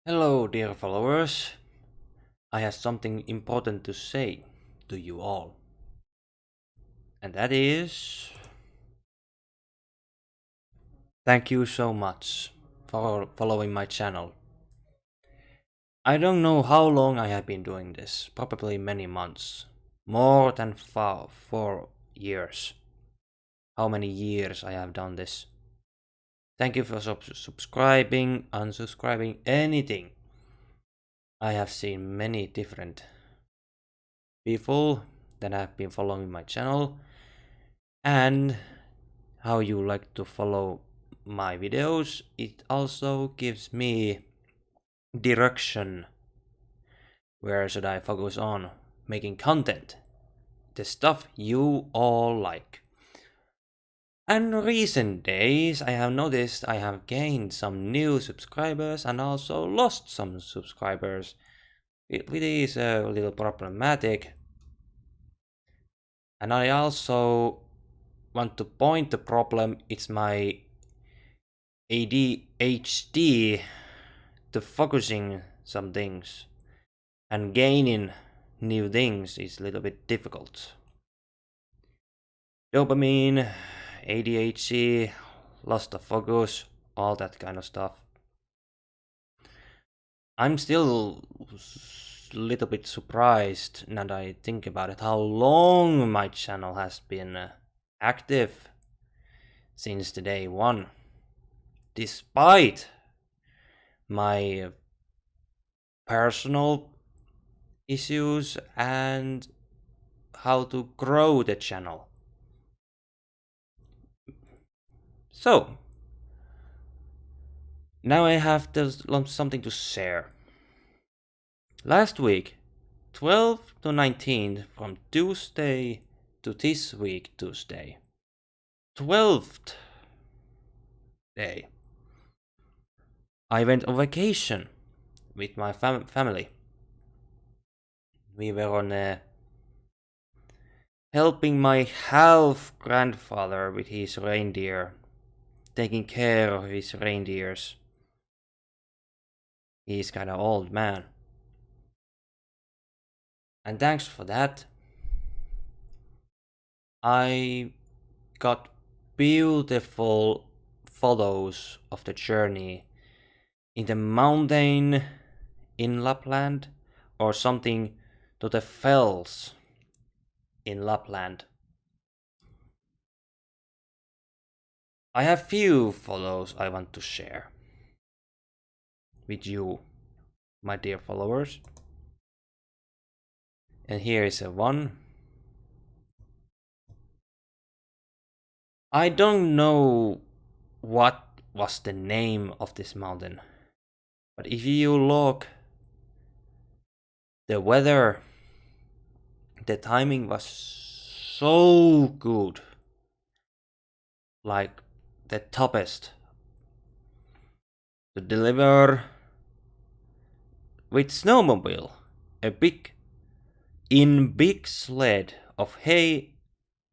Hello, dear followers. I have something important to say to you all. And that is thank you so much for following my channel. I don't know how long I have been doing this, probably many months. More than 4 years. How many years I have done this. Thank you for subscribing, unsubscribing, anything. I have seen many different people that have been following my channel and how you like to follow my videos. It also gives me direction. Where should I focus on making content? The stuff you all like. And recent days I have noticed I have gained some new subscribers and also lost some subscribers. It is a little problematic. And I also want to point the problem, it's my ADHD to focusing some things and gaining new things is a little bit difficult. Dopamine, ADHD, loss of focus, all that kind of stuff. I'm still a little bit surprised now that I think about it how long my channel has been active since the day one, despite my personal issues and how to grow the channel. So now I have something to share. Last week, 12th to 19th, from Tuesday to this week Tuesday, 12th day, I went on vacation with my family. We were on helping my half grandfather with his reindeer, taking care of his reindeers. He's kind of old man. And thanks for that, I got beautiful photos of the journey in the mountain in Lapland or something to the fells in Lapland. I have few photos I want to share with you, my dear followers. And here is a one. I don't know what was the name of this mountain, but if you look, the weather, the timing was so good, like the toppest, to deliver with snowmobile a big sled of hay,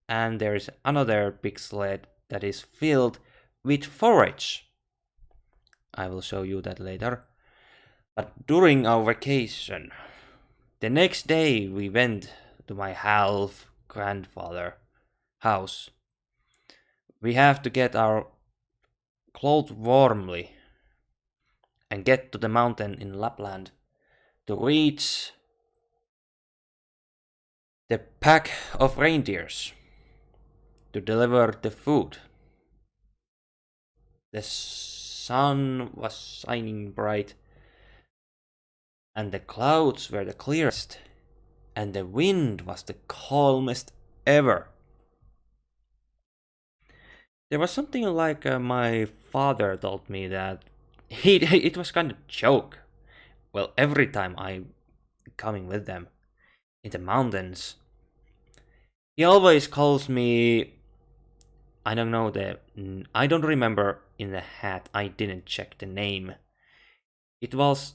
and there is another big sled that is filled with forage. I will show you that later. But during our vacation, the next day we went to my half grandfather house. We have to get our clothes warmly and get to the mountain in Lapland to reach the pack of reindeers to deliver the food. The sun was shining bright and the clouds were the clearest and the wind was the calmest ever. There was something like my father told me that it was kind of joke. Well, every time I'm coming with them in the mountains, he always calls me, I don't remember in the hat, I didn't check the name. It was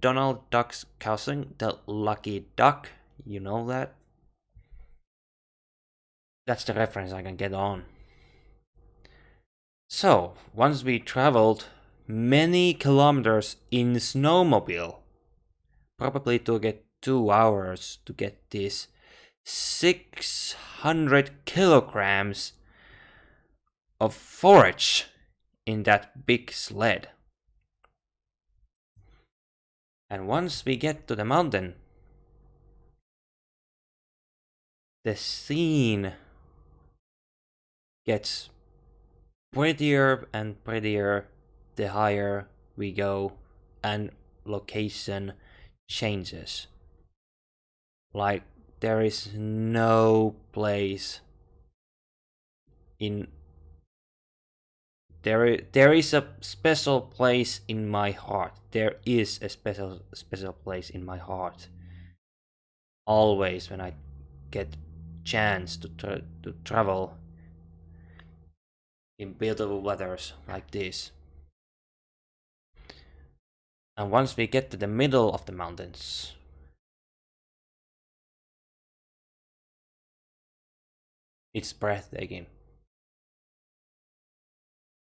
Donald Duck's cousin, the Lucky Duck, you know that? That's the reference I can get on. So, once we traveled many kilometers in snowmobile. Probably took it 2 hours to get this 600 kilograms of forage in that big sled. And once we get to the mountain, the scene gets prettier and prettier the higher we go, and location changes. Like, there is no place in there is a special place in my heart. There is a special place in my heart. Always when I get chance to travel in beautiful weathers like this. And once we get to the middle of the mountains, it's breathtaking.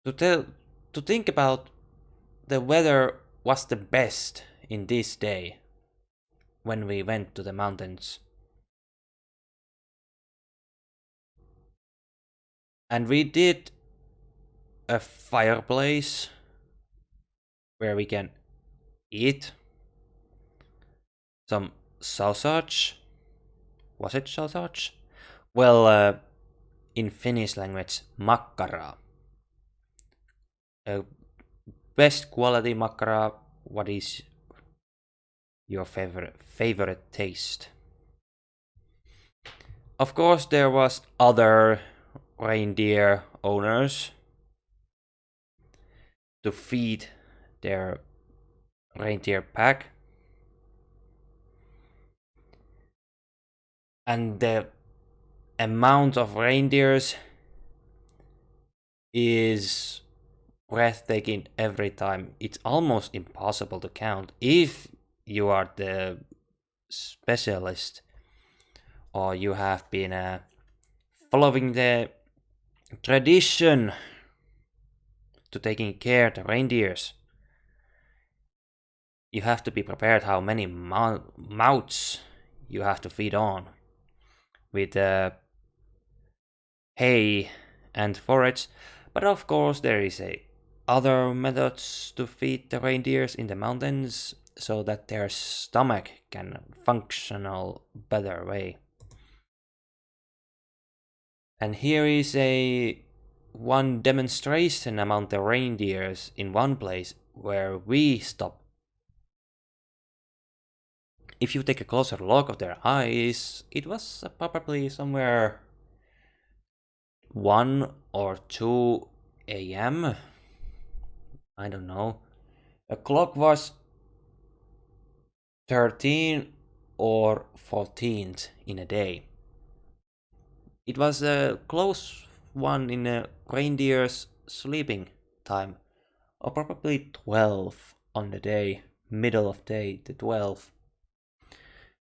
To think about, the weather was the best in this day when we went to the mountains. And we did a fireplace where we can eat some sausage. Was it sausage? Well, in Finnish language, makkara. Best quality makkara. What is your favorite taste? Of course, there was other reindeer owners to feed their reindeer pack, and the amount of reindeers is breathtaking every time. It's almost impossible to count if you are the specialist or you have been following the tradition to taking care of the reindeers. You have to be prepared how many mouths you have to feed on with hay and forage. But of course there is other methods to feed the reindeers in the mountains so that their stomach can functional better way. And here is one demonstration among the reindeers in one place where we stop. If you take a closer look of their eyes, it was probably somewhere 1 or 2 a.m. I don't know. A clock was 13 or 14th in a day. It was a close one in a reindeer's sleeping time, or probably 12 on the day, middle of day, the 12.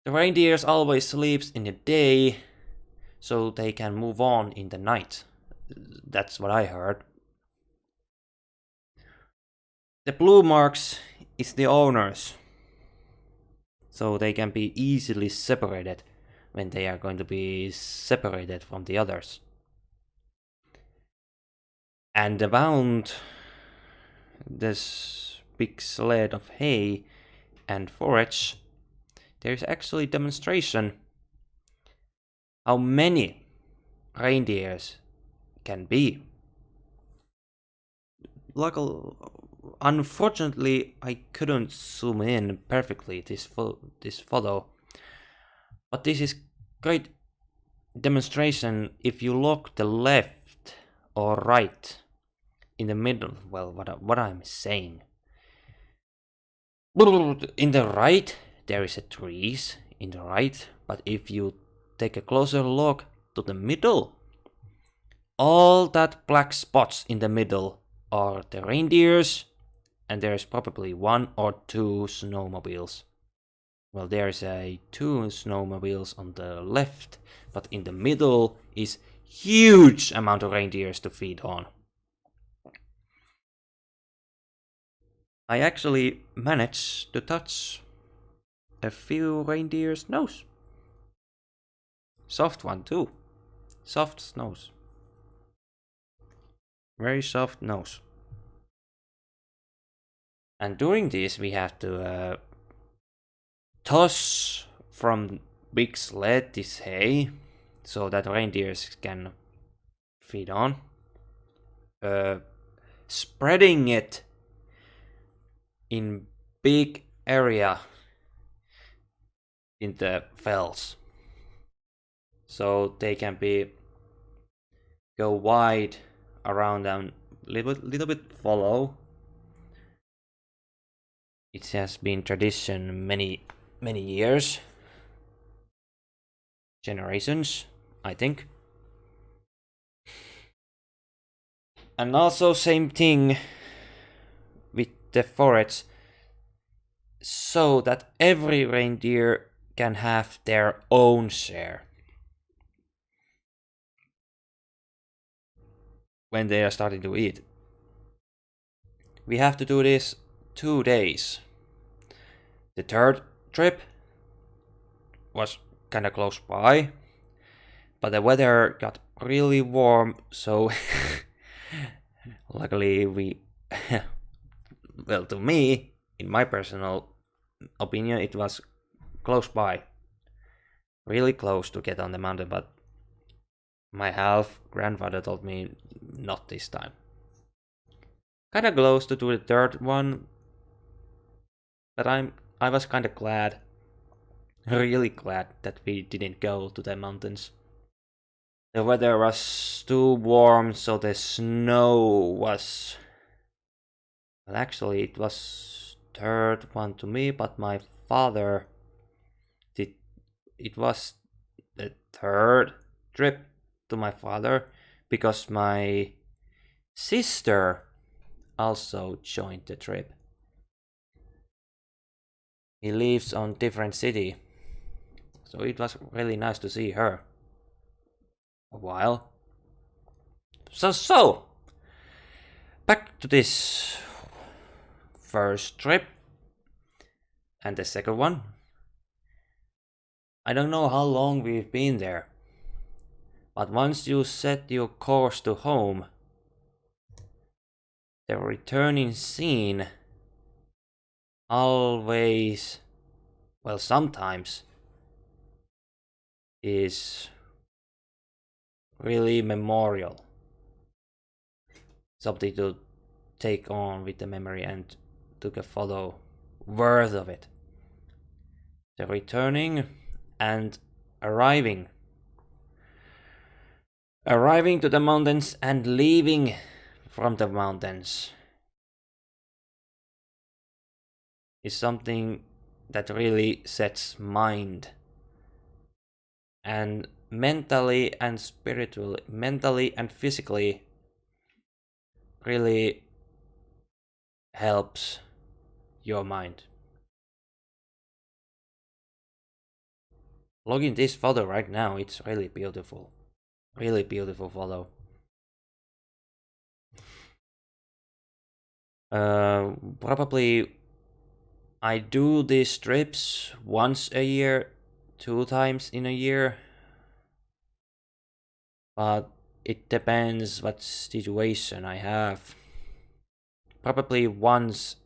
The reindeers always sleeps in the day, so they can move on in the night. That's what I heard. The blue marks is the owners, so they can be easily separated when they are going to be separated from the others. And around this big sled of hay and forage, there's actually demonstration how many reindeers can be. Luckily, unfortunately, I couldn't zoom in perfectly this photo, but this is great demonstration if you look the left or right in the middle. Well, what I'm saying. In the right there is a trees in the right, but if you take a closer look to the middle, all that black spots in the middle are the reindeers, and there's probably 1 or 2 snowmobiles. Well, there's 2 snowmobiles on the left, but in the middle is huge amount of reindeers to feed on. I actually managed to touch a few reindeer's nose. Soft one too. Soft nose. Very soft nose. And during this we have to toss from big sled this hay so that reindeers can feed on. Spreading it in big area in the fells so they can be go wide around and little bit follow. It has been tradition many years, generations, I think. And also same thing with the forest, so that every reindeer can have their own share when they are starting to eat. We have to do this 2 days. The third trip was kinda close by, but the weather got really warm, so luckily we well, to me, in my personal opinion, it was close by. Really close to get on the mountain, but my half grandfather told me not this time. Kinda close to do the third one, but I was kinda glad, really glad that we didn't go to the mountains. The weather was too warm, so the snow was... Well, actually, it was third one to me, but my father did... It was the third trip to my father, because my sister also joined the trip. He lives on different city, so it was really nice to see her a while. So back to this first trip and the second one. I don't know how long we've been there, but once you set your course to home, the returning scene always, well, sometimes is really memorial. Something to take on with the memory and took a photo worth of it. The returning and arriving to the mountains and leaving from the mountains is something that really sets mind, and mentally and spiritually, mentally and physically really helps your mind. Looking this photo right now, it's really beautiful. Really beautiful photo. Probably I do these trips once a year, 2 times in a year. But it depends what situation I have. Probably once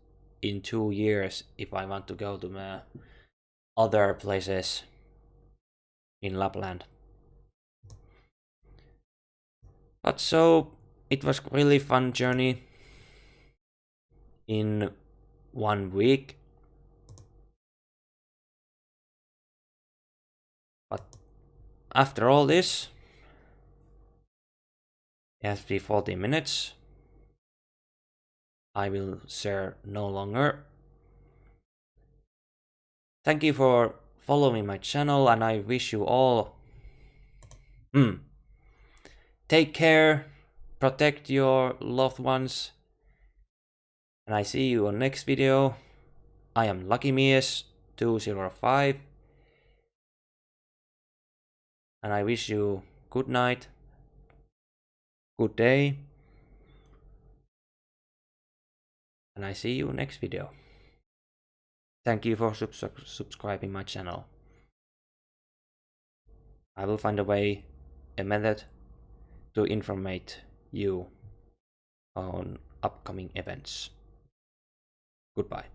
in 2 years if I want to go to other places in Lapland. But so it was really fun journey in 1 week. But after all this, it has to be 40 minutes. I will share no longer. Thank you for following my channel, and I wish you all take care, protect your loved ones, and I see you on next video. I am LuckyMias205, and I wish you good night, good day, and I see you next video. Thank you for subscribing my channel. I will find a method to informate you on upcoming events. Goodbye.